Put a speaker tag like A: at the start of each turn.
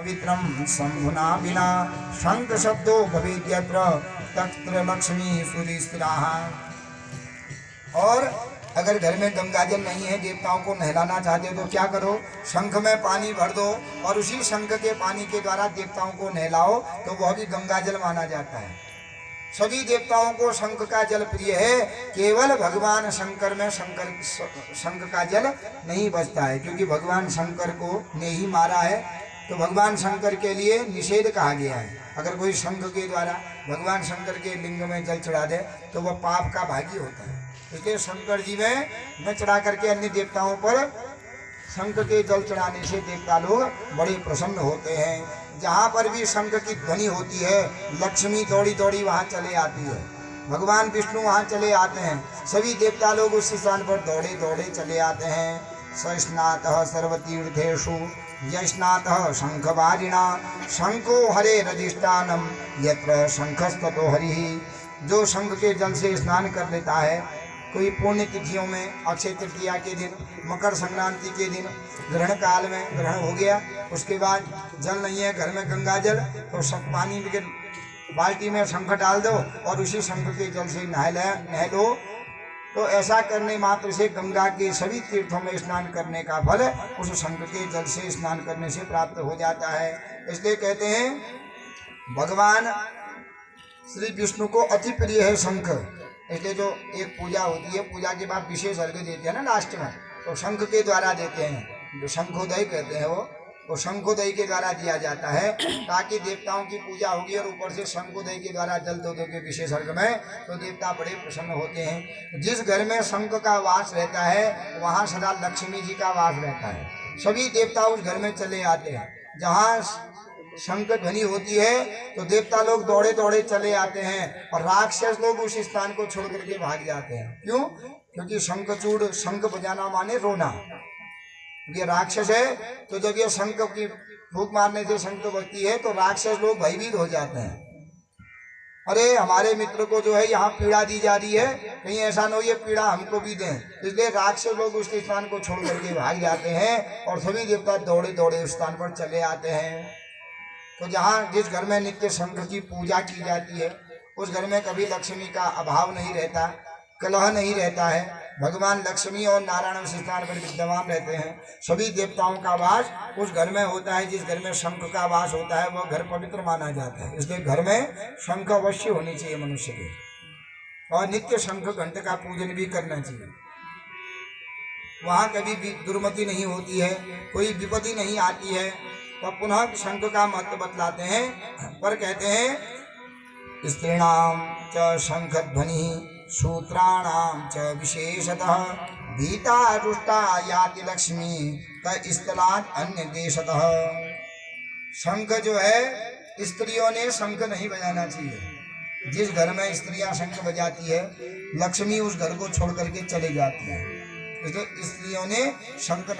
A: पवित्रम शंभुना बिना शंख शब्दो भवेद्यत्र तत्र लक्ष्मी सूर्य स्थिराः। और अगर घर में गंगा जल नहीं है, देवताओं को नहलाना चाहते हो तो क्या करो, शंख में पानी भर दो और उसी शंख के पानी के द्वारा देवताओं को नहलाओ, तो वह भी गंगा जल माना जाता है। सभी देवताओं को शंख का जल प्रिय है, केवल भगवान शंकर में शंख का जल नहीं बचता है, क्योंकि भगवान शंकर को ने ही मारा है, तो भगवान शंकर के लिए निषेध कहा गया है। अगर कोई शंख के द्वारा भगवान शंकर के लिंग में जल चढ़ा दे तो वह पाप का भागी होता है। इसलिए शंकर जी में न चढ़ा करके अन्य देवताओं पर शंख के जल चढ़ाने से देवता लोग बड़े प्रसन्न होते हैं। जहाँ पर भी शंख की ध्वनि होती है, लक्ष्मी दौड़ी दौड़ी वहाँ चले आती है, भगवान विष्णु वहाँ चले आते हैं, सभी देवता लोग उस स्थान पर दौड़े दौड़े चले आते हैं। सस्नातः सर्वतीर्थेषु यस्नातः शंखवारिणा शंको हरे रधिष्ठानम यत्र शंखस्ततो हरिः। जो शंख के जल से स्नान कर लेता है, कोई पुण्य तिथियों में, अक्षय तृतीया के दिन, मकर संक्रांति के दिन, ग्रहण काल में ग्रहण हो गया, उसके बाद जल नहीं है घर में गंगा जल, तो पानी के बाल्टी में शंख डाल दो और उसी शंख के जल से नह लो, तो ऐसा करने मात्र से गंगा के सभी तीर्थों में स्नान करने का फल उस शंख के जल से स्नान करने से प्राप्त हो जाता है। इसलिए कहते हैं भगवान श्री विष्णु को अति प्रिय है शंख। इसलिए जो एक पूजा होती है, पूजा के बाद विशेष अर्घ्य देते हैं ना लास्ट में, तो शंख के द्वारा देते हैं, जो शंखोदय कहते हैं वो शंखोदय के द्वारा दिया जाता है, ताकि देवताओं की पूजा होगी और ऊपर से शंखोदय के द्वारा जल दो के विशेष अर्घ्य में, तो देवता बड़े प्रसन्न होते हैं। जिस घर में शंख का वास रहता है वहाँ सदा लक्ष्मी जी का वास रहता है, सभी देवता उस घर में चले आते हैं। जहाँ शंख ध्वनि होती है तो देवता लोग दौड़े दौड़े चले आते हैं और राक्षस लोग उस स्थान को छोड़ करके भाग जाते हैं। क्यों? क्योंकि शंखचूड़, शंख बजाना माने रोना, ये राक्षस है, तो जब ये शंख की फूंक मारने से शंख बजती है तो राक्षस लोग भयभीत हो जाते हैं। अरे हमारे मित्र को जो है यहाँ पीड़ा दी जा रही है, कहीं ऐसा न हो ये पीड़ा हमको भी दें, इसलिए राक्षस लोग उस स्थान को छोड़ करके भाग जाते हैं और सभी देवता दौड़े दौड़े उस स्थान पर चले आते हैं। तो जहाँ जिस घर में नित्य शंख की पूजा की जाती है उस घर में कभी लक्ष्मी का अभाव नहीं रहता, कलह नहीं रहता है, भगवान लक्ष्मी और नारायण उस स्थान पर विद्यमान रहते हैं, सभी देवताओं का वास उस घर में होता है। जिस घर में शंख का वास होता है वह घर पवित्र माना जाता है। इसलिए घर में शंख अवश्य होनी चाहिए मनुष्य के, और नित्य शंख घंट का पूजन भी करना चाहिए। वहाँ कभी भी दुर्मति नहीं होती है, कोई विपत्ति नहीं आती है। तो पुनः शंख का महत्व बतलाते हैं, पर कहते हैं स्त्रीणाम च शंख ध्वनि सूत्राणाम च विशेषतः भीता रुष्टा याति लक्ष्मी तस्थलात् अन्य देशतः। शंख जो है, स्त्रियों ने शंख नहीं बजाना चाहिए। जिस घर में स्त्रियां शंख बजाती है लक्ष्मी उस घर को छोड़ करके चली जाती है, इसलिए स्त्रियों ने शंख